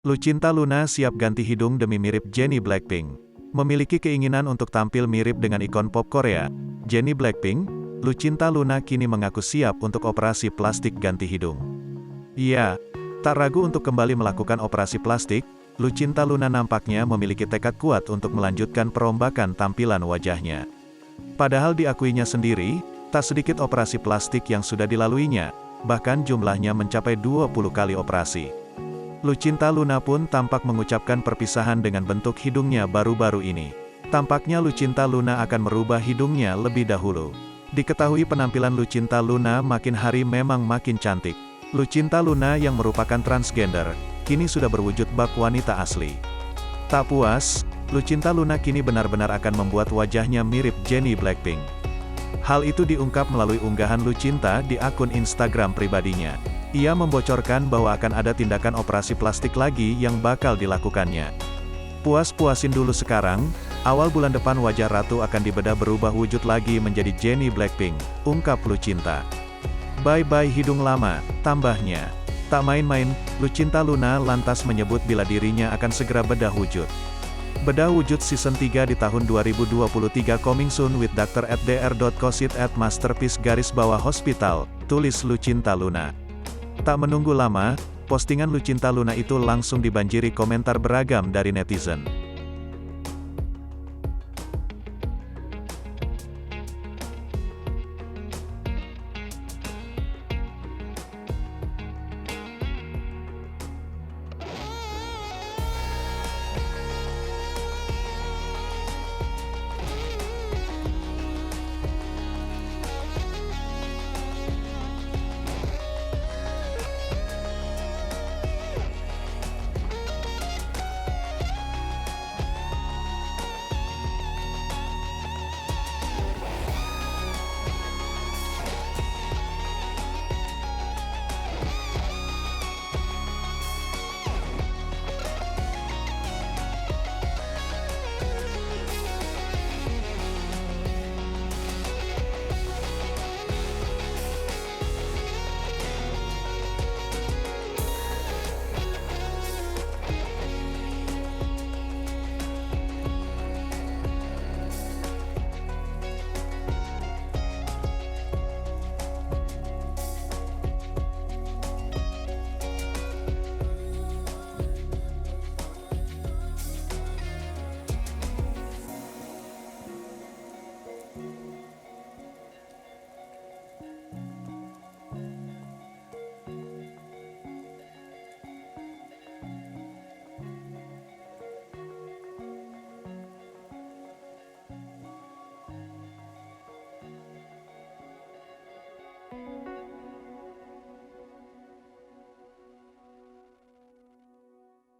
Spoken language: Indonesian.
Lucinta Luna siap ganti hidung demi mirip Jennie Blackpink. Memiliki keinginan untuk tampil mirip dengan ikon pop Korea, Jennie Blackpink, Lucinta Luna kini mengaku siap untuk operasi plastik ganti hidung. Ia tak ragu untuk kembali melakukan operasi plastik. Lucinta Luna nampaknya memiliki tekad kuat untuk melanjutkan perombakan tampilan wajahnya. Padahal diakuinya sendiri, tak sedikit operasi plastik yang sudah dilaluinya, bahkan jumlahnya mencapai 20 kali operasi. Lucinta Luna pun tampak mengucapkan perpisahan dengan bentuk hidungnya baru-baru ini. Tampaknya Lucinta Luna akan merubah hidungnya lebih dahulu. Diketahui penampilan Lucinta Luna makin hari memang makin cantik. Lucinta Luna yang merupakan transgender, kini sudah berwujud bak wanita asli. Tak puas, Lucinta Luna kini benar-benar akan membuat wajahnya mirip Jennie Blackpink. Hal itu diungkap melalui unggahan Lucinta di akun Instagram pribadinya. Ia membocorkan bahwa akan ada tindakan operasi plastik lagi yang bakal dilakukannya. Puas-puasin dulu sekarang, awal bulan depan wajah Ratu akan dibedah berubah wujud lagi menjadi Jennie Blackpink, ungkap Lucinta. Bye-bye hidung lama, tambahnya. Tak main-main, Lucinta Luna lantas menyebut bila dirinya akan segera bedah wujud. Bedah wujud season 3 di tahun 2023 coming soon with dr@dr.cosit@masterpiece_hospital, tulis Lucinta Luna. Tak menunggu lama, postingan Lucinta Luna itu langsung dibanjiri komentar beragam dari netizen.